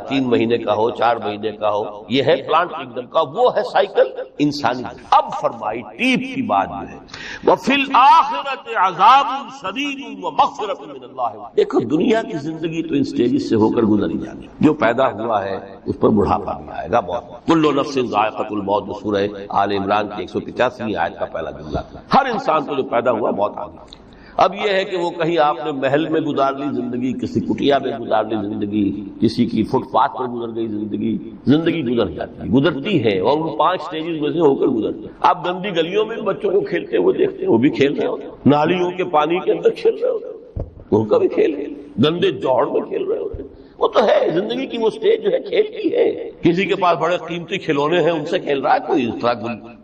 3 مہینے کا ہو 4 مہینے کا ہو، یہ ہے پلانٹ کنگڈم کا، وہ ہے سائیکل انسانی۔ اب فرمائی ٹیپ کی بات جو ہے وَفِي الْآخِرَةِ عَذَابٌ شَدِيدٌ وَمَغْفِرَةٌ مِّنَ اللَّهِ۔ دیکھو دنیا کی زندگی تو ان سٹیجز سے ہو کر گزری جانی، جو پیدا ہوا ہے اس پر بڑھاپا بھی آئے گا، موت، کل نفس ذائقۃ الموت، سورہ آل عمران کی 185ویں آیت کا پہلا جملہ۔ ہر انسان کو جو پیدا ہوا موت آ گئی۔ اب یہ ہے کہ وہ کہیں آپ نے محل میں گزار لی زندگی، کسی کٹیا میں گزار لی زندگی، کسی کی فٹ پاتھ پر گزر گئی زندگی گزر جاتی ہے، گزرتی ہے، اور ان 5 سٹیجز میں سے ہو کر گزرتی ہے۔ آپ گندی گلیوں میں بچوں کو کھیلتے ہوئے دیکھتے ہیں، وہ بھی کھیل رہے ہوتے ہیں، نالیوں کے پانی کے اندر کھیل رہے ہوتے ہیں، ان کا بھی کھیل ہے، گندے جوڑ میں کھیل رہے ہوتے ہیں۔ وہ تو ہے زندگی کی وہ سٹیج جو ہے کھیل کی ہے۔ کسی کے پاس بڑے قیمتی کھلونے ہیں، ان سے کھیل رہا ہے، کوئی اس طرح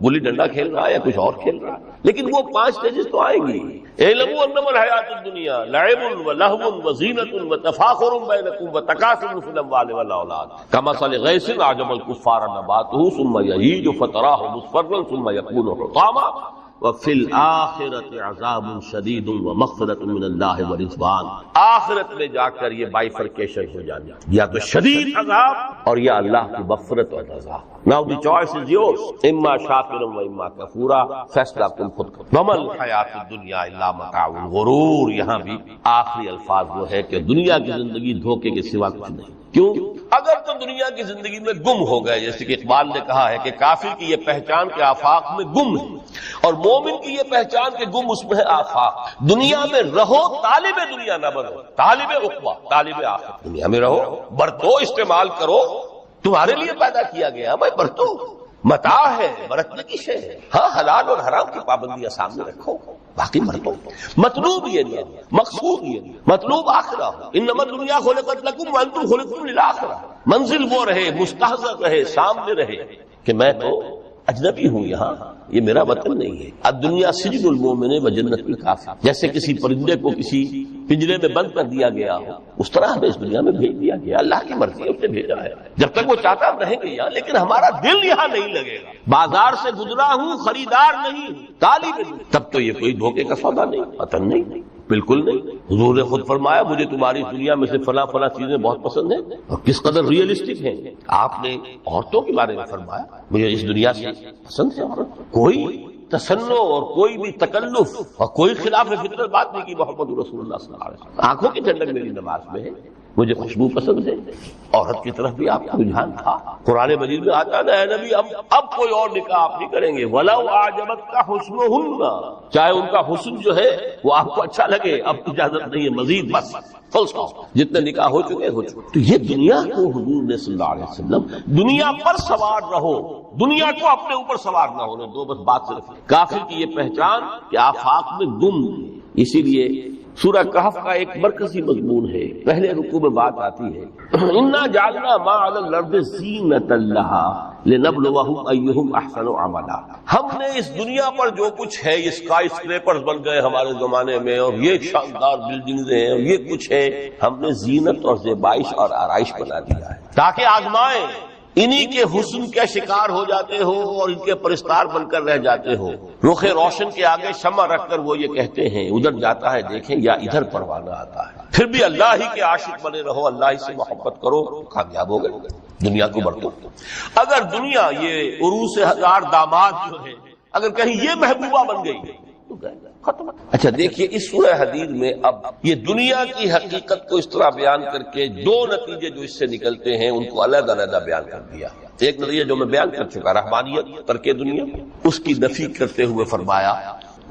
گلی ڈنڈا کھیل رہا ہے یا کچھ اور کھیل رہا ہے، لیکن وہ 5 سٹیجز تو آئیں گی۔ اعلموا انما الحیات الدنیا لعب ولہو وزینۃ وتفاخر بینکم وتکاثر فی الاموال والاولاد کمثل غیث اعجب الکفار نباتہ ثم یہیج فتراہ مصفرا ثم یکون حطاما وفی الآخرۃ عذاب شدید ومغفرۃ من اللہ ورضوان۔ آخرت میں جا کر یہ بائیفرکیشن ہو جانا، یا تو شدید عذاب اور یا اللہ کی مغفرت اور رضا۔ Now the choice is yours، اما شاکرا و اما کفورا، فیصلہ تم خود کرو۔ وما الحیات الدنیا الا متاع الغرور، یہاں بھی آخری الفاظ وہ ہے کہ دنیا کی زندگی دھوکے کے سوا کچھ نہیں۔ کیوں؟ اگر تو دنیا کی زندگی میں گم ہو گئے، جیسے کہ اقبال نے کہا ہے کہ کافر کی یہ پہچان کے آفاق میں گم ہے، اور مومن کی یہ پہچان کے گم اس میں ہے آفاق۔ دنیا میں رہو، طالب دنیا نہ بنو، طالب عقبہ، طالب آخرت۔ دنیا میں رہو، برتو، استعمال کرو، تمہارے لیے پیدا کیا گیا، بھائی برتو، متاع ہے، برتنے کی شے ہے، ہاں حلال اور حرام کی پابندیاں سامنے رکھو، باقی برتو۔ مطلوب یہ نہیں، مقصود یہ نہیں، مطلوب آخرہ ہو۔ انما الدنیا خلقت لکم وانتم خلقتم للآخرہ۔ منزل وہ رہے، مستحضر رہے، سامنے رہے کہ میں تو اجنبی ہوں، یہاں یہ میرا وطن نہیں ہے۔ الدنیا سجن المومن و جنت الکافر، جیسے کسی پرندے کو کسی پنجرے میں بند کر دیا گیا ہو، اس طرح ہمیں اس دنیا میں بھیج دیا گیا، اللہ کی مرضی ہے، اس نے بھیجا ہے۔ جب تک وہ چاہتا ہم رہیں گے یہاں، لیکن ہمارا دل یہاں نہیں لگے گا۔ بازار سے گزرا ہوں، خریدار نہیں ہوں، طالب ہوں، تب تو یہ کوئی دھوکے کا سودا نہیں، وطن نہیں، بالکل نہیں۔ حضور نے خود فرمایا مجھے تمہاری دنیا میں سے فلاں فلاں چیزیں بہت پسند ہیں، اور کس قدر ریئلسٹک ہیں۔ آپ نے عورتوں کے بارے میں فرمایا مجھے اس دنیا سے پسند ہے عورت، کوئی تصنع اور کوئی بھی تکلف اور کوئی خلاف فطرت بات نہیں کی محمد رسول اللہ صلی اللہ علیہ وسلم۔ آنکھوں کی ٹھنڈک میری نماز میں ہے، مجھے خوشبو پسند ہے، عورت کی طرف بھی آپ کا رجحان تھا۔ قرآن مجید میں آتا ہے اے نبی اب کوئی اور نکاح آپ نہیں کریں گے، وَلَوْ أَعْجَبَتْكَ حُسْنُهُنَّ، چاہے ان کا حسن جو ہے وہ آپ کو اچھا لگے، اب اجازت نہیں ہے مزید، بس فل سٹاپ، جتنے نکاح ہو چکے ہو چکے۔ تو یہ دنیا کو حضور نے صلی اللہ علیہ وسلم دنیا پر سوار رہو، دنیا کو اپنے اوپر سوار نہ ہونے دو، بس بات صرف کافر کی یہ پہچان کہ آفاق میں گم۔ اسی لیے سورہ کہف کا ایک مرکزی مضمون ہے، پہلے رکوع میں بات آتی ہے انا جعلنا ما علی الارض زینۃ لها لنبلوہم ایہم احسن عملا۔ ہم نے اس دنیا پر جو کچھ ہے، یہ اسکائی اسکریپرز بن گئے ہمارے زمانے میں، اور یہ شاندار بلڈنگز ہیں، اور یہ کچھ ہے، ہم نے زینت اور زیبائش اور آرائش بنا دیا ہے تاکہ آزمائیں، انہی کے حسن کے شکار ہو جاتے ہو اور ان کے پرستار بن کر رہ جاتے ہو۔ رخ روشن کے آگے شمع رکھ کر وہ یہ کہتے ہیں ادھر جاتا ہے دیکھیں یا ادھر پروانہ آتا ہے، پھر بھی اللہ ہی کے عاشق بنے رہو، اللہ ہی سے محبت کرو، کامیاب ہو گئے۔ دنیا کو برتو۔ اگر دنیا یہ عروس 1000 داماد جو ہے، اگر کہیں یہ محبوبہ بن گئی تو ختم۔ اچھا دیکھیے اس سورہ حدید میں اب یہ دنیا کی حقیقت کو اس طرح بیان کر کے 2 نتیجے جو اس سے نکلتے ہیں ان کو علیحدہ علیحدہ بیان کر دیا۔ ایک نتیجہ جو میں بیان کر چکا، رحمانیت، ترک دنیا، اس کی نفی کرتے ہوئے فرمایا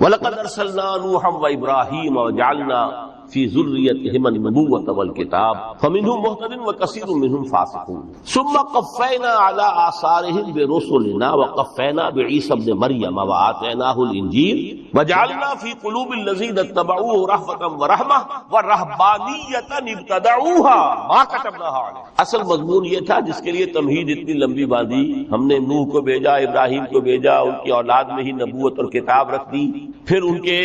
وَلَقَدْ أَرْسَلْنَا نُوحًا وَإِبْرَاهِيمَ وَجَعَلْنَا فِي ذُرِّيَّتِهِمَا النُّبُوَّةَ وَالْكِتَابَ فَمِنْهُمْ مُهْتَدٍ وَكَثِيرٌ مِنْهُمْ فَاسِقُونَ ثُمَّ قَفَّيْنَا عَلَى آثَارِهِمْ بِرُسُلِنَا وَقَفَّيْنَا بِعِيسَى ابْنِ مَرْيَمَ وَآتَيْنَاهُ الْإِنْجِيلَ وَجَعَلْنَا فِي قُلُوبِ الَّذِينَ اتَّبَعُوهُ رَأْفَةً وَرَحْمَةً وَرَهْبَانِيَّةً ابْتَدَعُوهَا مَا كَتَبْنَاهَا عَلَيْهِمْ۔ اصل مضمون یہ تھا جس کے لیے تمہید اتنی لمبی باندھی، ہم نے نوح کو بھیجا، ابراہیم کو بھیجا، ان کی اولاد میں ہی نبوت اور کتاب رکھ دی، پھر ان کے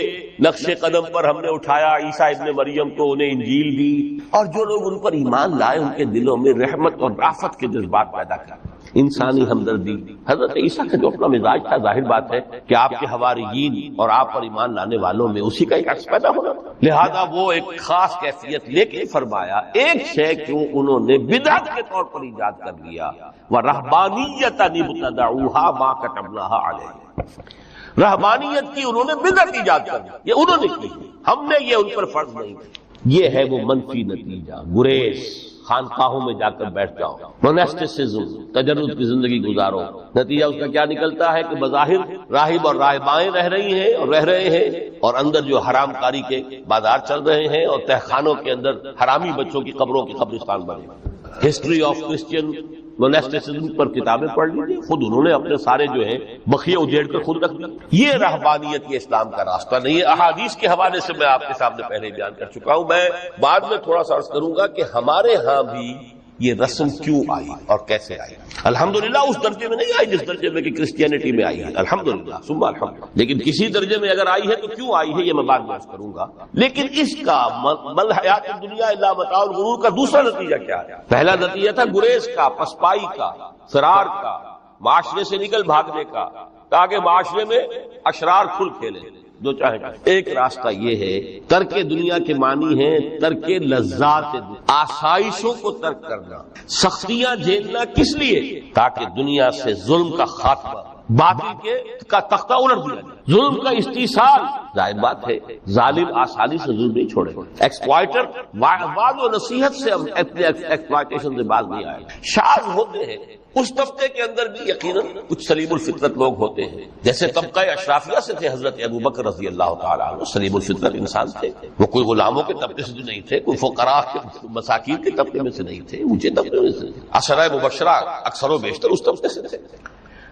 نقش قدم پر ہم نے اٹھایا عیسیٰ ابن مریم کو، انہیں انجیل دی، اور جو لوگ ان پر ایمان لائے ان کے دلوں میں رحمت اور رافت کے جذبات پیدا کر۔ انسانی ہمدردی. حضرت عیسیٰ کا جو اپنا مزاج تھا، ظاہر بات ہے کہ آپ کے حواریین اور آپ پر ایمان لانے والوں میں اسی کا ایک عکس پیدا ہونا تھا، لہذا وہ ایک خاص کیفیت لے کے فرمایا ایک شے کیوں انہوں نے بدعت کے طور پر ایجاد کر لیا، وَرَهْبَانِيَّةً ابْتَدَعُوهَا مَا كَتَبْنَاهَا عَلَيْهِمْ. رہبانیت کی انہوں نے بدعت ایجاد کر دی، یہ انہوں نے کی، ہم نے یہ ان پر فرض نہیں کی. یہ ہے وہ منفی نتیجہ. گریز، خانقاہوں میں جا کر بیٹھ جاؤ، موناسٹسزم، تجرد کی زندگی گزارو. نتیجہ اس کا کیا نکلتا ہے کہ بظاہر راہب اور راہبائیں رہ رہی ہیں اور رہ رہے ہیں، اور اندر جو حرام کاری کے بازار چل رہے ہیں، اور تہخانوں کے اندر حرامی بچوں کی قبروں کے قبرستان بنے. ہسٹری آف کرسچین موناسٹسزم پر کتابیں پڑھ لیجیے، خود انہوں نے اپنے سارے جو ہیں بخیے اجیڑ کر خود رکھ دی. یہ رہبانیت، یہ اسلام کا راستہ نہیں ہے. احادیث کے حوالے سے میں آپ کے سامنے پہلے بیان کر چکا ہوں. میں بعد میں تھوڑا سا عرض کروں گا کہ ہمارے ہاں بھی یہ رسم کیوں آئی اور کیسے آئی. الحمدللہ اس درجے میں نہیں آئی جس درجے میں کہ کرسچینٹی میں آئی ہے، الحمدللہ ثم الحمدللہ، لیکن کسی درجے میں اگر آئی ہے تو کیوں آئی ہے یہ میں بعد میں عرض کروں گا. لیکن اس کا مل حیات دنیا الا متاع الغرور کا دوسرا نتیجہ کیا ہے؟ پہلا نتیجہ تھا گریز کا، پسپائی کا، فرار کا، معاشرے سے نکل بھاگنے کا، تاکہ معاشرے میں اشرار کھل کھیلے جو چاہے. ایک راستہ یہ ہے، ترک دنیا کے معنی ہیں ترک لذات، آسائشوں کو ترک کرنا، سختیاں جھیلنا. کس لیے؟ تاکہ دنیا سے ظلم کا خاتمہ، باطل کا تختہ الٹ دیا جائے، ظلم کا استیصال. ظاہر بات ہے ظالم آسانی سے ظلم نہیں چھوڑے گا. ایکسپلائٹر وعد و نصیحت سے اپنے ایکسپلائٹیشن سے باز نہیں آئے. شاذ ہوتے ہیں اس طبقے کے اندر بھی یقیناً کچھ سلیم الفطرت لوگ ہوتے ہیں، جیسے طبقہ اشرافیہ سے تھے حضرت ابو بکر رضی اللہ تعالیٰ عنہ. سلیم الفطرت انسان تھے، وہ کوئی غلاموں کے طبقے سے نہیں تھے، کوئی فقراء کے مساکین کے طبقے میں سے نہیں تھے، اونچے طبقے میں سے. عشرہ مبشرہ اکثر و بیشتر اس طبقے سے تھے.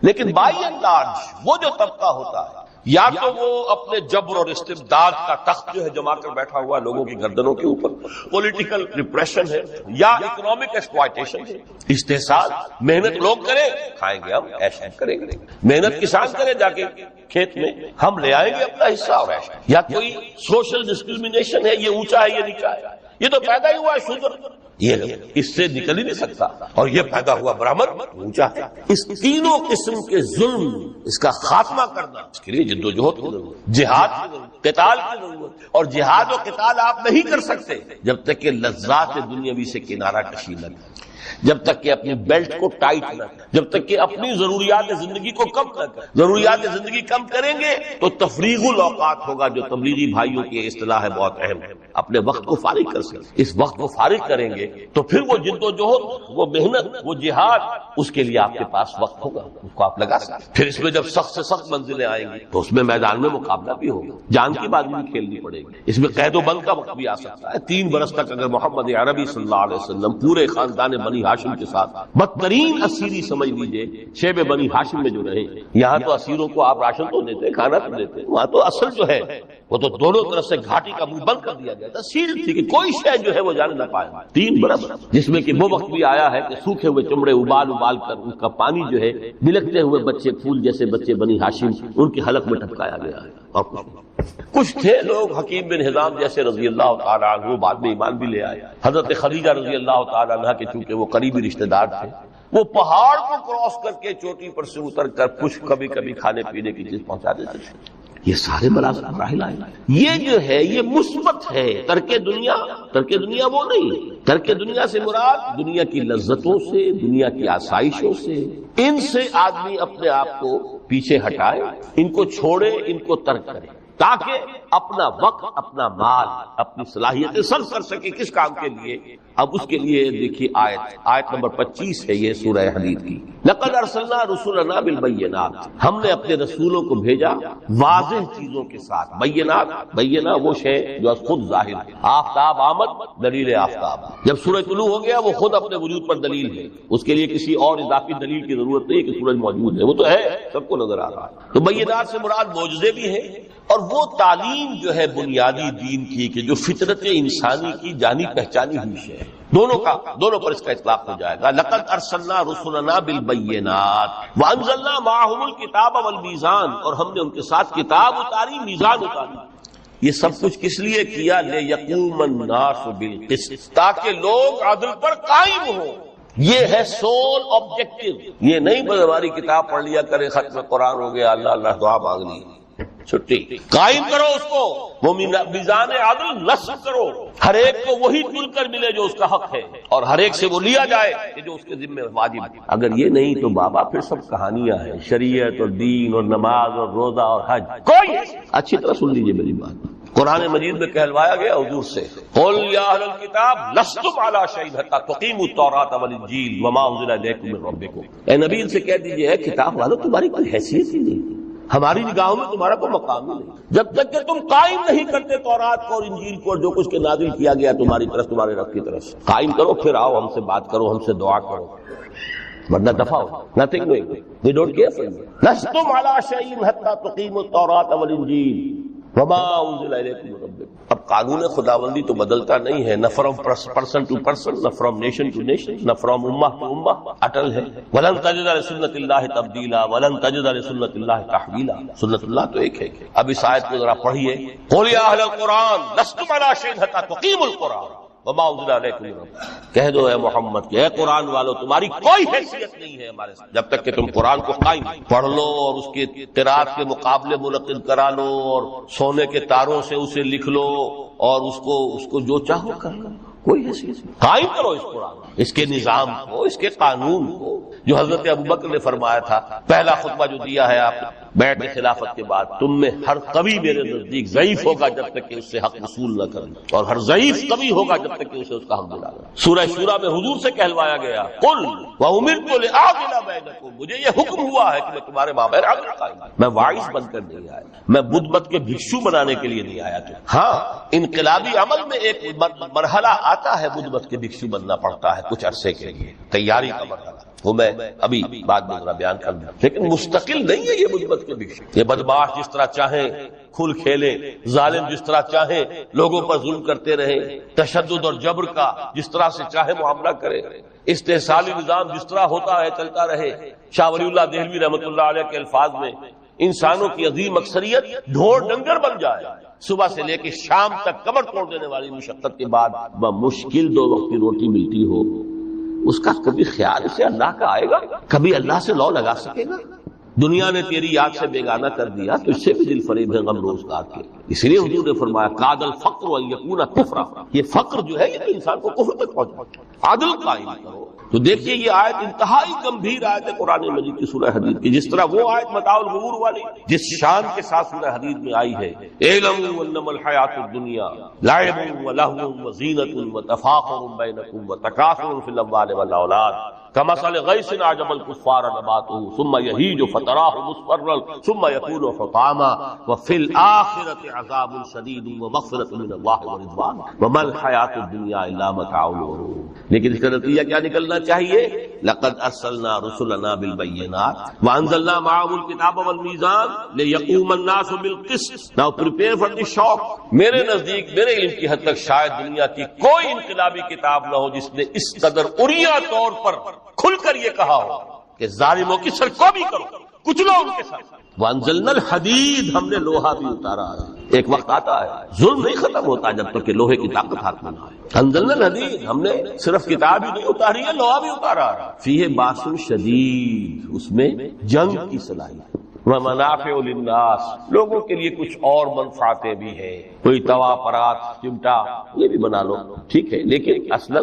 لیکن بائی اینڈ لارج وہ جو طبقہ ہوتا ہے، یا تو وہ اپنے جبر اور استبداد کا تخت جو ہے جما کر بیٹھا ہوا لوگوں کی گردنوں کے اوپر، پولیٹیکل ریپریشن ہے، یا اکنامک ایکسپلائٹیشن ہے، استحصال. محنت لوگ کریں، کھائیں گے ہم، عیش کریں گے. محنت کسان کرے جا کے کھیت میں، ہم لے آئیں گے اپنا حصہ اور عیش. یا کوئی سوشل ڈسکریمنیشن ہے، یہ اونچا ہے، یہ نیچا ہے، یہ تو پیدا ہی ہوا ہے شودر، یہ اس سے نکل ہی نہیں سکتا، اور یہ پیدا ہوا برہمن، اونچا ہے. اس تینوں قسم کے ظلم، اس کا خاتمہ کرنا، اس کے لیے جدوجہد کی ضرورت، جہاد کی ضرورت، قتال کی ضرورت. اور جہاد و قتال آپ نہیں کر سکتے جب تک کہ لذات دنیاوی سے کنارہ کشی نہ کریں، جب تک کہ اپنی بیلٹ کو ٹائٹ نہ کریں، جب تک کہ اپنی ضروریات زندگی کو کم نہ کریں. ضروریات زندگی کم کریں گے تو تفریغ الاوقات ہوگا، جو تبلیغی بھائیوں کی اصطلاح ہے بہت اہم ہے. اپنے وقت کو فارغ کر سکیں. اس وقت کو فارغ کریں گے تو پھر وہ جد و جہد، وہ محنت، وہ جہاد، اس کے لیے آپ کے پاس وقت ہوگا، اس کو آپ لگا سکیں. پھر اس میں جب سخت سے سخت منزلیں آئیں گی تو اس میں میدان میں مقابلہ بھی ہوگا، جان کی بازی بھی کھیلنی پڑے گی. اس میں قید و بند کا وقت بھی آ سکتا ہے. 3 برس تک اگر محمد عربی صلی اللہ علیہ وسلم پورے خاندان بنی ہاشم کے ساتھ بدترین اسیری سمجھ لیجئے شیب بنی ہاشم میں جو رہے، یہاں تو اسیروں کو آپ راشن تو دیتے، کھانا تو دیتے، وہاں تو اصل جو ہے وہ تو دونوں طرف سے گھاٹی کا منہ بند کر دیا گیا تھا، سیل تھی کہ کوئی شے جو ہے وہ جانے نہ پائے. 3 برس، جس میں کہ وہ وقت بھی آیا ہے کہ سوکھے ہوئے چمڑے ابال کر ان کا پانی جو ہے بلکتے ہوئے بچے، پھول جیسے بچے بنی ہاشم، ان کی حلق میں ٹپکایا گیا ہے. اور کچھ تھے لوگ حکیم بن حزام جیسے رضی اللہ تعالیٰ عنہ، بعد میں ایمان بھی لے آئے. حضرت خدیجہ رضی اللہ تعالیٰ عنہ کے چونکہ وہ قریبی رشتہ دار تھے، وہ پہاڑ کو کراس کر کے چوٹی پر سے اتر کر کچھ کبھی کبھی کھانے پینے کی چیز پہنچا دیتے تھے. یہ سارے مراحل آئے. یہ جو ہے یہ مثبت ہے. ترک دنیا وہ نہیں. ترک دنیا سے مراد دنیا کی لذتوں سے، دنیا کی آسائشوں سے، ان سے آدمی اپنے آپ کو پیچھے ہٹائے، ان کو چھوڑے، ان کو ترک کرے، تاکہ اپنا وقت، اپنا مال، اپنی صلاحیتیں صرف کر سکے. کس کام کے لیے؟ اب اس کے لیے دیکھیے آیت نمبر 25 ہے یہ سورہ حدید کی. لقد ارسلنا رسلنا بالبینات، ہم نے اپنے رسولوں کو بھیجا واضح چیزوں کے ساتھ. بینہ وہ شے جو خود ظاہر ہے. آفتاب آمد، دلیل آفتاب. جب سورج طلوع ہو گیا وہ خود اپنے وجود پر دلیل ہے، اس کے لیے کسی اور اضافی دلیل کی ضرورت نہیں کہ سورج موجود ہے، وہ تو ہے، سب کو نظر آ رہا ہے. تو بینات سے مراد معجزے بھی ہیں، اور وہ تعلیم جو ہے بنیادی دین کی کہ جو فطرت انسانی کی جانی پہچانی ہوئی ہے، دونوں پر اس کا اطلاق ہو جائے گا. لقد ارسلنا رسلنا بالبینات وانزلنا معهم الکتاب والمیزان، اور ہم نے ان کے ساتھ کتاب اتاری، میزان اتاری. یہ سب کچھ کس لیے کیا؟ لیقوم الناس بالقسط، تاکہ لوگ عدل پر قائم ہوں. یہ ہے سول آبجیکٹو. یہ نہیں بس ہماری کتاب پڑھ لیا کرے، ختم قرآن ہو گیا، اللہ اللہ دعا مانگ لی، چھٹی. قائم کرو اس کو، وہ میزان عدل نصب کرو، ہر ایک کو وہی تل کر ملے جو اس کا حق ہے، اور ہر ایک سے وہ لیا جائے کہ جو اس کے ذمہ واجب ہے. اگر یہ نہیں تو بابا پھر سب کہانیاں ہیں، شریعت اور دین اور نماز اور روزہ اور حج کوئی. اچھی طرح سن لیجیے میری بات. قرآن مجید میں کہلوایا گیا حضور سے، قل یا اہل الکتاب لستم علی شیء حتی تقیموا التوراۃ والانجیل وما انزل الیکم من ربکم. اے نبی ان سے کہہ دیجیے کتاب والوں تمہاری کوئی حیثیت ہی نہیں، ہماری نگاہوں میں تمہارا کوئی مقام ہی نہیں جب تک کہ تم قائم نہیں کرتے تورات کو اور انجیل کو اور جو کچھ کے نازل کیا گیا تمہاری طرف، تمہارے رب کی طرف. قائم کرو، پھر آؤ ہم سے بات کرو، ہم سے دعا کرو، ورنہ دفع ہو. nothing doing. we don't care for you. لستم علی شیء حتی تقیموا التوراۃ والانجیل وما انزل الیکم من ربکم. اب قانون خداوندی تو بدلتا نہیں ہے، نہ فرام پرسن ٹو پرسن، نہ فرام نیشن ٹو نیشن، نہ فرام امہ ٹو امہ، اٹل ہے. ولن تجد لسنت اللہ تبدیلا ولن تجد لسنت اللہ تحویلا. سنت اللہ تو ایک ہے. اب اس آیت کو ذرا پڑھیے، قل یا اہل القرآن لستم علی شیء حتی تقیموا القرآن وما انزل الیکم من ربکم. کہہ دو اے محمد کہ اے قرآن والو تمہاری کوئی حیثیت نہیں ہے ہمارے ساتھ جب تک کہ تم قرآن کو قائم پڑھ لو اور اس کے قرات کے مقابلے منعقد کرا لو اور سونے کے تاروں سے اسے لکھ لو اور اس کو جو چاہو کر لو. کوئی حیثیت نہیں. قائم کرو اس قرآن، اس کے نظام کو، اس کے قانون کو، جو حضرت ابوبکر نے فرمایا تھا پہلا خطبہ جو دیا ہے آپ بیعت خلافت کے بعد، تم میں ہر قوی میرے نزدیک ضعیف ہوگا جب تک کہ اس سے حق وصول نہ کرے، اور ہر ضعیف قوی ہوگا جب تک کہ اسے اس کا حق دلا. سورہ شورى میں حضور سے کہلوایا گیا، قل وامرت لاعدل بینکم، مجھے یہ حکم ہوا ہے کہ میں تمہارے مابین عدل قائم کروں. میں واعظ بن کر نہیں آیا، میں بدھ مت کے بھکشو بنانے کے لیے نہیں آیا. ہاں انقلابی عمل میں ایک مرحلہ آتا ہے، بدھ مت کے بھکشو بننا پڑتا ہے کچھ عرصے کے لیے، تیاری کا مرحلہ، وہ میں ابھی بعد میں ذرا بیان کر دوں. لیکن مستقل نہیں ہے یہ بدھ مت کے بھکشو. یہ بدماش جس طرح چاہیں کھل کھیلے، ظالم جس طرح چاہیں لوگوں پر ظلم کرتے رہے، تشدد اور جبر کا جس طرح سے چاہے معاملہ کرے، استحصالی نظام جس طرح ہوتا ہے چلتا رہے. شاہ ولی اللہ دہلوی رحمۃ اللہ علیہ کے الفاظ میں، انسانوں کی عظیم اکثریت ڈھور ڈنگر بن جائے، صبح سے لے کے شام تک کمر توڑ دینے والی مشقت کے بعد بمشکل 2 وقت کی روٹی ملتی ہو، اس کا کبھی خیال سے اللہ کا آئے گا؟ کبھی اللہ سے لو لگا سکے گا؟ دنیا نے تیری یاد سے بیگانہ کر دیا تو اس سے بھی دل فریب ہے غم روزگار کے. اس لیے حضور نے فرمایا قاد الفقر ان یکون کفرا، یہ فقر جو ہے یہ تو انسان کو کفر تک پہنچاتا ہے. عدل قائم کرو. تو دیکھیے یہ آیت انتہائی گمبھیر آیت ہے قرآن مجید کی سورہ حدید کی. جس طرح وہ آیت متاع الغرور والی جس شان کے ساتھ سورہ حدید میں آئی ہے، اعلموا انما الحیات الدنیا لعب ولہو وزینۃ وتفاخر بینکم وتکاثر فی الاموال والاولاد کمثل غیث اعجب الکفار نباتہ ثم یہیج فتراہ مصفرا ثم یکون حطاما وفی الآخرۃ عذاب شدید ومغفرۃ من اللہ ورضوان وما الحیات الدنیا الا متاع الغرور. لیکن اس کا نتیجہ کیا نکلنا چاہیے؟ لقد ارسلنا رسلنا بالبینات وانزلنا معهم الکتاب والمیزان لیقوم الناس بالقسط. Now prepare for the shock. میرے نزدیک میرے علم کی حد تک شاید دنیا کی کوئی انقلابی کتاب نہ ہو جس نے اس قدر عریاں طور پر کھل کر یہ کہا ہو کہ ظالموں کی سرکوبی کرو، کچلو ان کے ساتھ. وانزلنا الحدید، ہم نے لوہا بھی اتارا ہے. ایک وقت آتا ہے ظلم نہیں ختم ہوتا جب تک کہ لوہے کی طاقت ہاتھ میں نہ آئے. انزلنا الحدید، ہم نے صرف کتاب ہی نہیں اتاری ہے، لوہا بھی اتارا ہے. فیہ باس شدید، اس میں جنگ کی صلاحیت. ومنافع للناس، لوگوں کے لیے کچھ اور منفعتیں بھی ہیں، کوئی توا پرات چمٹا یہ بھی بنا لو، ٹھیک ہے، لیکن اصلا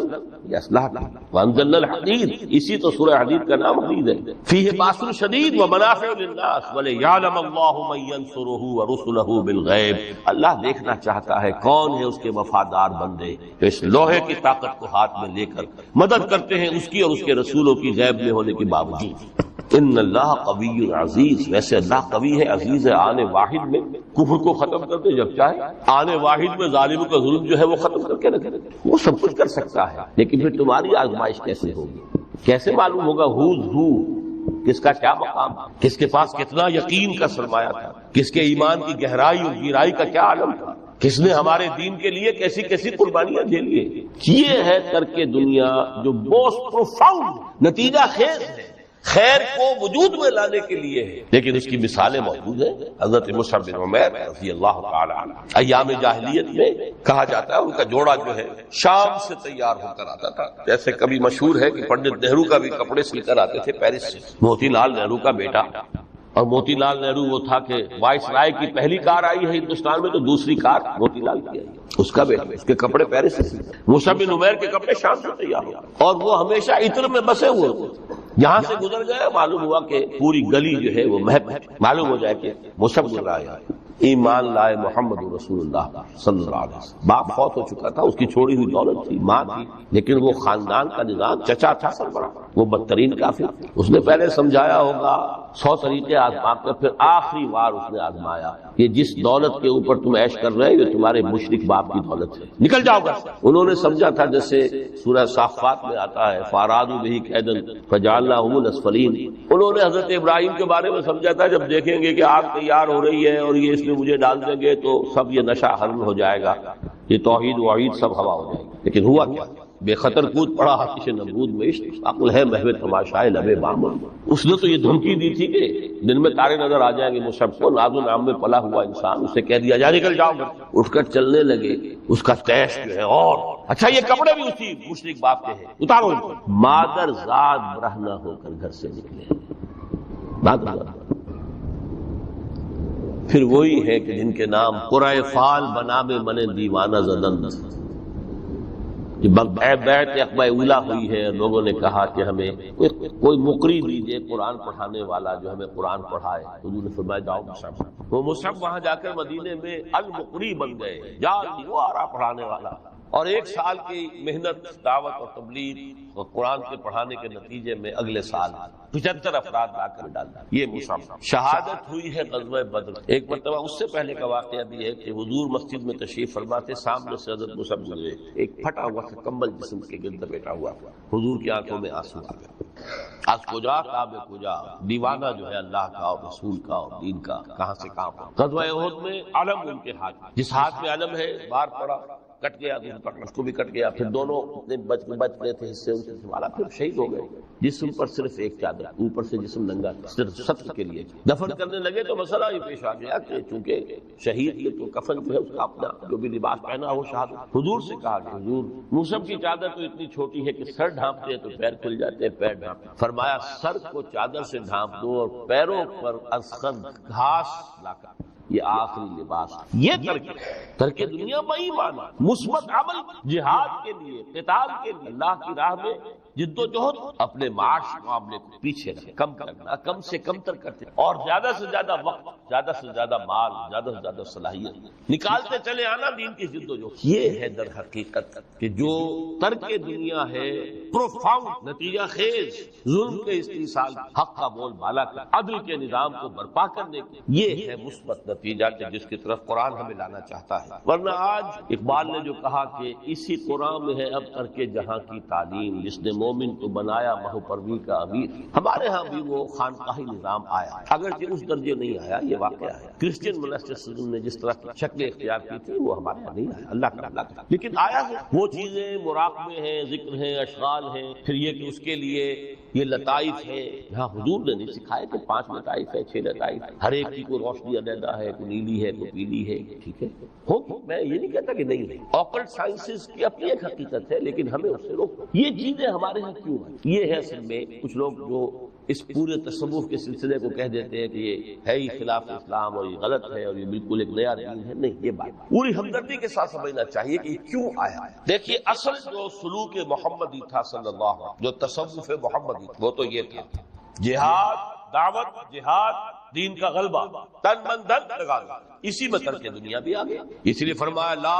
یہ اسلحہ کا. وانزلنا الحدید، اسی تو سورہ حدید کا نام حدید ہے. فیہ باس شدید ومنافع للناس ولیعلم اللہ من ینصرہ ورسلہ بالغیب. اللہ دیکھنا چاہتا ہے کون ہے اس کے وفادار بندے جو اس لوہے کی طاقت کو ہاتھ میں لے کر مدد کرتے ہیں اس کی اور اس کے رسولوں کی غیب میں ہونے کے باوجود. ان اللہ قوی عزیز، ویسے اللہ قوی ہے، عزیز ہے. آنے واحد میں کفر کو ختم کر دے جب چاہے، آنے واحد میں ظالموں کا ظلم جو ہے وہ ختم کر کے رکھے، وہ سب کچھ کر سکتا ہے. لیکن پھر تمہاری آزمائش کیسے ہوگی؟ کیسے معلوم ہوگا who's who، کس کا کیا مقام، کس کے پاس کتنا یقین کا سرمایہ تھا، کس کے ایمان کی گہرائی اور گہرائی کا کیا عالم تھا، کس نے ہمارے دین کے لیے کیسی کیسی قربانیاں جھیلی ہیں. یہ ہے ترک دنیا جو موسٹ پروفاؤنڈ نتیجہ خیز ہے. خیر کو وجود میں لانے کے لیے ہے، لیکن اس کی مثالیں موجود ہیں۔ حضرت مصعب بن عمیر رضی اللہ تعالی عنہ ایام جاہلیت میں کہا جاتا ہے ان کا جوڑا جو ہے شام سے تیار ہو کر آتا تھا، جیسے کبھی مشہور ہے کہ پنڈت نہرو کا بھی کپڑے سل کر آتے تھے پیرس سے، موتی لال نہرو کا بیٹا، اور موتی لال نہرو وہ تھا کہ وائس رائے کی پہلی کار آئی ہے ہندوستان میں تو دوسری کار موتی لال کی آئی، اس کا بیٹا، اس کے کپڑے پیرس سے، مصعب بن عمیر کے کپڑے شام سے تیار ہو، اور وہ ہمیشہ عطر میں بسے ہوئے ہوتے، یہاں سے گزر گئے معلوم ہوا کہ پوری گلی جو ہے وہ مہک، معلوم ہو جائے کہ مصعب گزر آیا، ایمان لائے محمد رسول اللہ صلی اللہ علیہ وسلم۔ باپ فوت ہو چکا تھا، اس کی چھوڑی ہوئی دولت تھی، ماں تھی، لیکن وہ خاندان کا نظام، چچا تھا سربراہ، وہ بدترین کافر، اس نے پہلے سمجھایا ہوگا 100 طریقے آزما کر پھر آخری بار اس نے آزمایا کہ جس دولت کے اوپر تم عیش کر رہے ہو یہ تمہارے مشرک باپ کی دولت ہے، نکل جاؤ گھر سے۔ انہوں نے سمجھا تھا جیسے سورہ صافات میں آتا ہے فارادوا بہ کیدا فجعلناہم الاسفلین، انہوں نے حضرت ابراہیم کے بارے میں سمجھا تھا جب دیکھیں گے کہ آگ تیار ہو رہی ہے اور یہ اس میں مجھے ڈال دیں گے تو سب یہ نشہ حرم ہو جائے گا، یہ توحید وعید سب ہوا ہو جائے گی، لیکن ہوا کیا؟ بے خطر کود پڑا آتش نمرود میں، عقل ہے محو تماشائے لب بام، اس نے تو یہ دھمکی دی تھی کہ دن میں تارے نظر آ جائیں گے مصعب کو، ناز و نام میں پلا ہوا انسان، اسے کہہ دیا جا نکل جاؤ، اٹھ کر چلنے لگے، اس کا تیش جو ہے اور اچھا یہ کپڑے بھی اسی مشرک باپ کے ہیں، اتارو ان کو، مادر زاد برہنہ ہو کر گھر سے نکلے، مادر زاد، پھر وہی ہے کہ جن کے نام قرائے فال بنا میں من دیوانہ زدند، بیعت عقبہ اولا ہوئی ہے، لوگوں نے کہا کہ ہمیں کوئی مقری دیجئے قرآن پڑھانے والا جو ہمیں قرآن پڑھائے، حضور نے فرمایا جاؤ مصعب، وہ مصعب وہاں جا کر مدینے میں المقری بن گئے، وہ آ رہا پڑھانے والا، اور 1 سال کی محنت دعوت اور تبلیغ اور قرآن کے پڑھانے کے نتیجے میں اگلے سال 75 افراد لا کر ڈال دیا، یہ مصعب۔ شہادت ہوئی ہے غزوہ بدر، ایک مرتبہ اس سے پہلے کا واقعہ بھی ہے کہ حضور مسجد میں تشریف فرما تھے، سامنے سے حضرت مصعب گزرے، ایک پھٹا ہوا سا کمبل جسم کے گرد بیٹھا ہوا، حضور کی آنکھوں میں آنسو آ گئے، آج کجا کعبے کجا، دیوانہ جو ہے اللہ کا اور رسول کا اور دین کا کہاں سے کہاں پہنچا۔ غزوہ احد میں علم ان کے ہاتھ، جس ہاتھ میں علم ہے بار پڑا، کٹ گیا، اس کو بھی کٹ گیا، پھر دونوں بچ گئے تھے حصے ان سے سنبھالا، پھر شہید ہو گئے، جسم پر صرف ایک چادر، اوپر سے جسم ننگا، صرف ستر کے لیے دفن کرنے لگے تو مسئلہ یہ پیش آ گیا کہ چونکہ شہید یہ تو کفن جو ہے اس کا اپنا جو بھی لباس پہنا ہو شہادت، حضور سے کہا کہ حضور مصعب کی چادر تو اتنی چھوٹی ہے کہ سر ڈھانپتے ہیں تو پیر کھل جاتے ہیں، پیر ڈھانپ، فرمایا سر کو چادر سے ڈھانپ دو اور پیروں پر ازخر گھاس لا کر، یہ آخری لباس، یہ ترک دنیا میں ایمان، مثبت عمل، جہاد کے لیے، قتال کے لیے، اللہ کی راہ میں جد و جہد، اپنے معاش معاملے کو پیچھے رکھے، کم کرنا، کم سے کم تر کرتے، اور زیادہ سے زیادہ وقت، زیادہ سے زیادہ مال، زیادہ سے زیادہ صلاحیت نکالتے چلے آنا دین کی جد و جہد۔ یہ ہے در حقیقت کہ جو ترک دنیا ہے پروفاؤنڈ، نتیجہ خیز، ظلم کے استحصال، حق کا بول بالا کر، عدل کے نظام کو برپا کرنے کی، یہ ہے مثبت نتیجہ کہ جس کی طرف قرآن ہمیں لانا چاہتا ہے۔ ورنہ آج اقبال نے جو کہا کہ اسی قرآن میں ہے اب ترک جہاں کی تعلیم، جس نے مومن کو بنایا مہو پروی کا امیر، ہمارے ہاں بھی وہ خانقاہی نظام آیا، اگرچہ اس درجے نہیں آیا، یہ واقعہ ہے، کرسچین موناسٹرزم نے جس طرح کی شکلیں اختیار کی تھی وہ ہمارے یہاں نہیں آیا، اللہ کا اللہ کا، لیکن آیا ہے، وہ چیزیں مراقبے ہیں، ذکر ہیں، اشغال ہیں، پھر یہ کہ اس کے لیے یہ لطائف ہے، یہاں حضور نے نہیں سکھایا کہ 5 لطائف ہے، 6 لطائف ہے، ہر ایک کی کوئی روشنی علیحدہ ہے، کوئی نیلی ہے، کوئی پیلی ہے، ٹھیک ہے، میں یہ نہیں کہتا کہ نہیں ہے، آکلٹ سائنسز کی اپنی ایک حقیقت ہے، لیکن ہمیں اس سے روکو، یہ چیزیں ہمارے ہاں کیوں ہیں؟ یہ ہے اصل میں کچھ لوگ جو اس پورے تصوف کے سلسلے کو کہہ دیتے ہیں کہ یہ ہے ہی خلاف اسلام اور یہ غلط ہے اور یہ بالکل ایک نیا دین ہے، نہیں، یہ بات پوری ہمدردی کے ساتھ سمجھنا چاہیے کہ یہ کیوں آیا۔ دیکھیے اصل جو سلوک محمدی تھا صلی اللہ علیہ وسلم، جو تصوف محمدی وہ تو یہ تھا، جہاد، دعوت، جہاد، دین کا غلبہ، تن من دھن لگا دو، اسی میں ترک دنیا بھی آ گیا، اس لیے فرمایا لا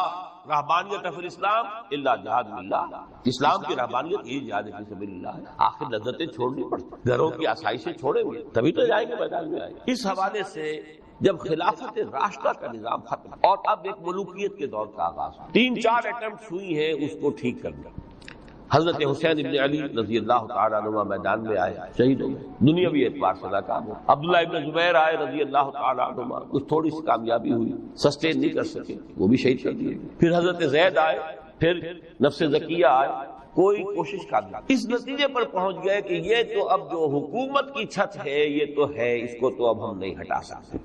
رہبانیت فی الاسلام الا جہاد باللہ، اسلام کی رہبانیت یہ جہاد فی سبیل اللہ ہے، آخر لذتیں چھوڑنی پڑتی، گھروں کی آسائشیں چھوڑیں گے تبھی تو جائیں گے میدان میں آئیں گے۔ اس حوالے سے جب خلافت راشدہ کا نظام ختم اور اب ایک ملوکیت کے دور کا آغاز، 3-4 اٹمپٹس ہوئی ہیں اس کو ٹھیک کرنے، حضرت حسین ابن علی رضی اللہ تعالیٰ عنہ میدان میں آئے، شہید ہو گئے، دنیاوی اعتبار سے ناکام ہو، عبداللہ ابن زبیر آئے رضی اللہ تعالیٰ عنہ، کچھ تھوڑی سی کامیابی ہوئی، سسٹین نہیں کر سکے، وہ بھی شہید کر دیے، پھر حضرت زید آئے، پھر نفس زکیہ آئے، کوئی کوشش کا نہیں. اس نتیجے پر پہنچ گئے کہ یہ تو اب جو حکومت کی چھت ہے یہ تو ہے، اس کو تو اب ہم نہیں ہٹا سکتے.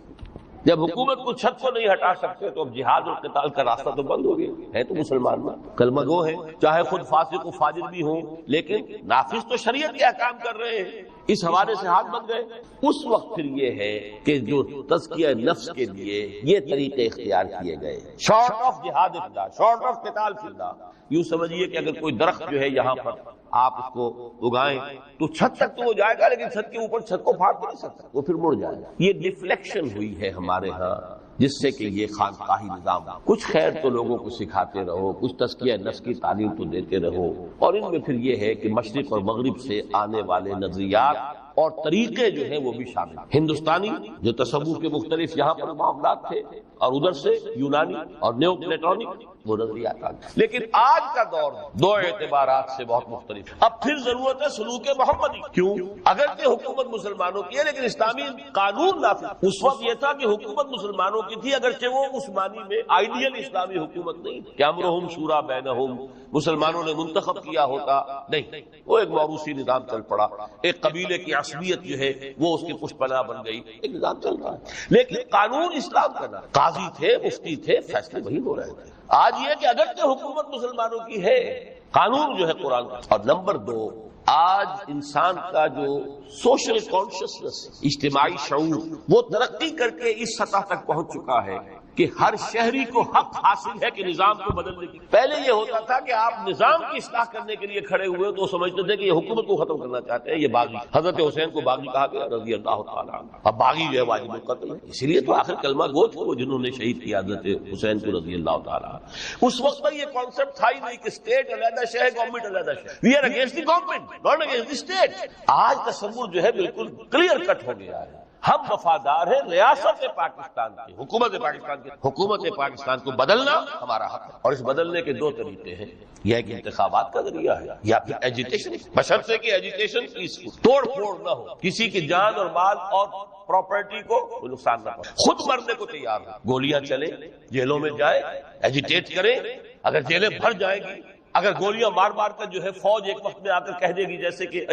جب حکومت کو چھت کو نہیں ہٹا سکتے تو اب جہاد اور قتال کا راستہ تو بند ہو گیا ہے. تو مسلمان کلمہ گو ہیں، چاہے خود فاسق و فاجر بھی ہوں، لیکن نافذ تو شریعت کے احکام کر رہے ہیں. اس حوالے سے ہاتھ بن گئے. اس وقت پھر یہ ہے کہ جو تزکیہ نفس کے لیے یہ طریقے اختیار کیے گئے، شارٹ آف جہاد فی اللہ، شارٹ آف قتال فی اللہ. یوں سمجھیے کہ اگر کوئی درخت جو ہے یہاں پر آپ اس کو اگائیں تو چھت تک تو وہ جائے گا، لیکن چھت کے اوپر چھت کو پھاڑ نہیں سکتا، وہ پھر مڑ جائے گا. یہ ڈیفلیکشن ہوئی ہے ہمارے ہاں، جس سے کہ یہ خانقاہی نظام. کچھ خیر تو لوگوں کو سکھاتے رہو، کچھ تزکیہ نفس کی تعلیم تو دیتے رہو، اور ان میں پھر یہ ہے کہ مشرق اور مغرب سے آنے والے نظریات اور طریقے جو ہیں وہ بھی شامل. ہندوستانی جو تصوف کے مختلف یہاں پر معاملات تھے، اور ادھر سے یونانی اور نیو پلیٹونک وہ نظریات آ گئے. لیکن آج کا دور دو اعتبارات سے بہت مختلف. اب پھر ضرورت ہے سلوک محمدی. کیوں؟ اگرچہ حکومت مسلمانوں کی ہے لیکن اسلامی قانون نافذ. اس وقت یہ تھا کہ حکومت مسلمانوں کی تھی، اگرچہ وہ اس معنی میں آئیڈیل اسلامی حکومت نہیں تھی کہ امرہم شورا بینہم، مسلمانوں نے منتخب کیا ہوتا، نہیں. وہ ایک موروثی نظام چل پڑا، ایک قبیلے کی عصبیت جو ہے وہ اس کی پشت پناہ بن گئی، ایک نظام چل رہا ہے. لیکن قانون اسلام کا نام، قاضی تھے، مفتی تھے، فیصلے وہی ہو رہے تھے. آج یہ کہ اگرچہ حکومت مسلمانوں کی ہے، قانون جو ہے قرآن کا. اور نمبر دو، آج انسان کا جو سوشل کانشسنس، اجتماعی شعور، وہ ترقی کر کے اس سطح تک پہنچ چکا ہے کہ ہر شہری کو حق حاصل ہے کہ نظام کو بدلنے کی. پہلے یہ ہوتا تھا کہ آپ نظام کی اصلاح کرنے کے لیے کھڑے ہوئے تو سمجھتے تھے کہ یہ حکومت کو ختم کرنا چاہتے ہیں، یہ باغی. حضرت حسین کو باغی کہا گیا رضی اللہ تعالیٰ عنہ. اب باغی جو ہے واجب القتل ہے، اسی لیے تو آخر کلمہ گو تھے وہ جنہوں نے شہید کیا حضرت حسین کو رضی اللہ تعالیٰ عنہ. اس وقت تک یہ کانسیپٹ تھا ہی نہیں کہ اسٹیٹ علیحدہ شہر، گورنمنٹ علیحدہ شہر. We are against the government, not against the state. آج تصور جو ہے بالکل کلیئر کٹ ہو گیا ہے. ہم وفادار ہیں ریاست پاکستان کی، حکومت پاکستان کی. حکومت پاکستان کو بدلنا ہمارا حق ہے، اور اس بدلنے کے دو طریقے ہیں. یہ ایک انتخابات کا ذریعہ ہے یا پھر ایجیٹیشن، بشرطے کہ ایجیٹیشن پیسفل، توڑ پھوڑ نہ ہو، کسی کی جان اور مال اور پراپرٹی کو نقصان نہ پہنچے. خود مرنے کو تیار ہو، گولیاں چلے، جیلوں میں جائے، ایجیٹیٹ کریں. اگر جیلیں بھر جائیں گی، اگر گولیاں مار مار کر جو ہے فوج ایک وقت میں آ کر کہہ دے گی، جیسے کہ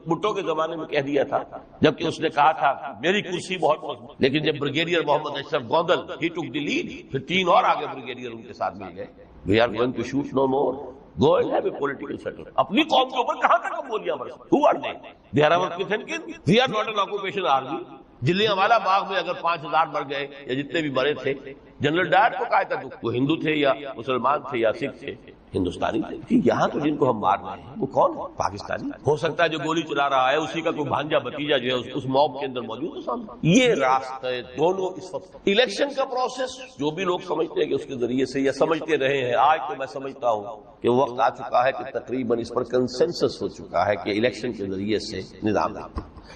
بھٹو کے زمانے میں کہہ دیا تھا، جبکہ اس نے کہا تھا میری کرسی بہت مضبوط. لیکن جب بریگیڈیئر محمد اشرف گوندل ہی ٹک دی لیڈ، پھر 3 اور آگے بریگیڈیئر ان کے ساتھ مل گئے. We are going to shoot no more, go and have a political settle. اپنی قوم کے اوپر کہاں تک گولیاں برسیں؟ Who are they? They are our thinking we are not an occupation army. Jallianwala Bagh میں اگر 5000 مر گئے یا جتنے بھی مرے تھے، جنرل ڈائر کو کہا تھا وہ ہندو تھے یا مسلمان تھے یا سکھ تھے، ہندوستانی تھے. یہاں تو جن کو ہم مار رہے ہیں وہ کون ہے؟ پاکستانی. ہو سکتا ہے جو گولی چلا رہا ہے اسی کا کوئی بھانجا بھتیجا جو ہے اس موب کے اندر موجود ہے سامنے. یہ راستہ دونوں اس وقت الیکشن کا پروسیس جو بھی لوگ سمجھتے ہیں کہ اس کے ذریعے سے یا سمجھتے رہے ہیں، آج تو میں سمجھتا ہوں کہ وقت آ چکا ہے کہ تقریباً اس پر کنسنسس ہو چکا ہے کہ الیکشن کے ذریعے سے نظام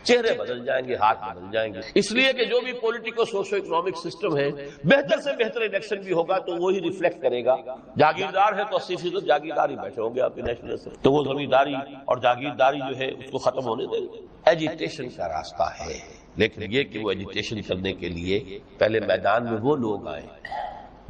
چہرے بدل جائیں گے، ہاتھ بدل جائیں گے. اس لیے کہ جو بھی پولیٹیکل سوشو اکنامک سسٹم ہے، بہتر سے بہتر الیکشن بھی ہوگا تو وہی ریفلیکٹ کرے گا. جاگیردار ہے تو 80% جاگیرداری بیٹھے ہوں گے آپ کے نیشنل سے، تو وہ زمینداری اور جاگیرداری جو ہے اس کو ختم ہونے دیں گے. ایجیٹیشن کا راستہ ہے، لیکن یہ کہ وہ ایجیٹیشن کرنے کے لیے پہلے میدان میں وہ لوگ آئیں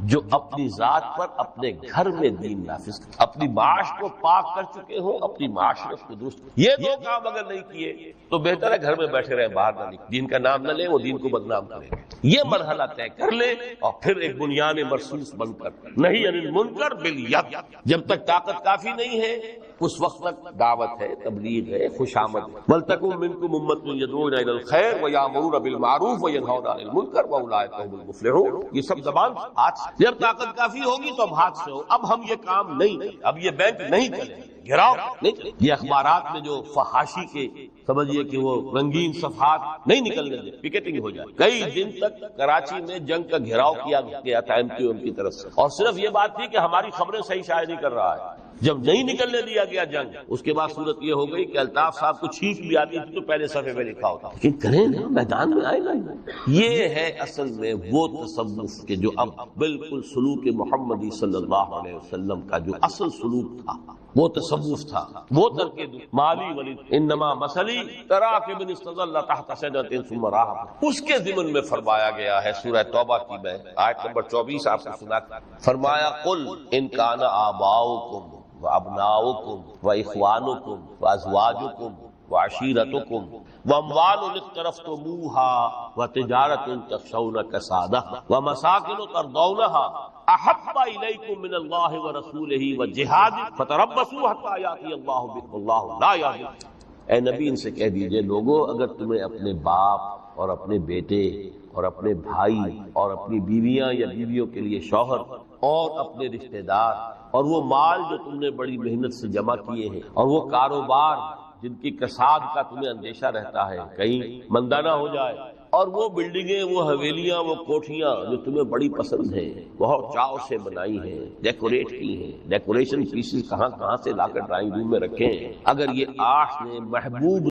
جو اپنی ذات پر اپنے گھر میں دین نافذ کریں، اپنی معاش کو پاک کر چکے ہوں، اپنی معاشرت کو درست. یہ دو کام اگر نہیں کیے تو بہتر ہے گھر میں بیٹھے رہیں، باہر نہ نکلیں، دین کا نام نہ لیں، وہ دین کو بدنام کریں. یہ مرحلہ طے کر لیں اور پھر ایک بنیان مرصوص بن کر نہیں عن المنکر بالید. جب تک طاقت کافی نہیں ہے اس وقت تک دعوت ہے، تبلیغ ہے، خوش آمد ہے. وَلْتَكُن مِّنكُمْ أُمَّةٌ يَدْعُونَ إِلَى الْخَيْرِ وَيَأْمُرُونَ بِالْمَعْرُوفِ وَيَنْهَوْنَ عَنِ الْمُنكَرِ وَأُولَٰئِكَ هُمُ الْمُفْلِحُونَ. یہ سب زبان ہاتھ سے. جب طاقت کافی ہوگی تو اب ہاتھ سے ہو. اب ہم یہ کام نہیں کریں، اب یہ بینک نہیں چلے، گھراؤ نہیں چلے. یہ اخبارات میں جو فحاشی کے سمجھیے کہ وہ رنگین صفحات نہیں نکلنے دیں، پکیٹنگ ہو جائے. کئی دن تک کراچی میں جنگ کا گھیراؤ کیا گیا تھا MQM کی طرف سے، اور صرف یہ بات تھی کہ ہماری خبریں صحیح شائع نہیں کر رہا ہے. جب نہیں نکلنے دیا گیا جنگ، اس کے بعد صورت یہ ہو گئی کہ الطاف صاحب کو چھینک بھی آتی تھی تو پہلے صفحے میں لکھا ہوتا. لیکن کریں نا، میدان میں آئے نا. یہ ہے اصل میں وہ تصوف کے جو اب بالکل سلوک محمدی صلی اللہ علیہ وسلم کا جو اصل سلوک تھا، وہ تصوف تھا. وہ ترک مالی ولی انما مثلی کراکب استظل تحت شجرۃ ثم راح، اس کے ضمن میں فرمایا گیا ہے سورہ توبہ کی میں آیت نمبر 24 آپ کو سنا. فرمایا قل ان کان آباؤکم وابناؤکم واخوانکم وازواجکم وعشیرتکم واموال اقترفتموها وتجارۃ تخشون کسادها ومساکن ترضونها احب الیکم من اللہ ورسولہ وجہاد فتربصوا حتی یأتی اللہ بکم واللہ لا یہدی۔ اے نبی ان سے کہہ دیجئے لوگوں اگر تمہیں اپنے باپ اور اپنے بیٹے اور اپنے بھائی اور اپنی بیویاں یا بیویوں کے لیے شوہر اور اپنے رشتہ دار اور وہ مال جو تم نے بڑی محنت سے جمع کیے ہیں اور وہ کاروبار جن کی کساد کا تمہیں اندیشہ رہتا ہے کہیں مندہ نہ ہو جائے، اور وہ بلڈنگیں، وہ حویلیاں، وہ کوٹھیاں جو تمہیں بڑی پسند ہیں، بہت چاؤ سے بنائی ہیں، ڈیکوریٹ کی ہیں، ڈیکوریشن پیسز کہاں کہاں سے لا کر ڈرائنگ روم میں رکھے ہیں، اگر یہ 8 نے محبوب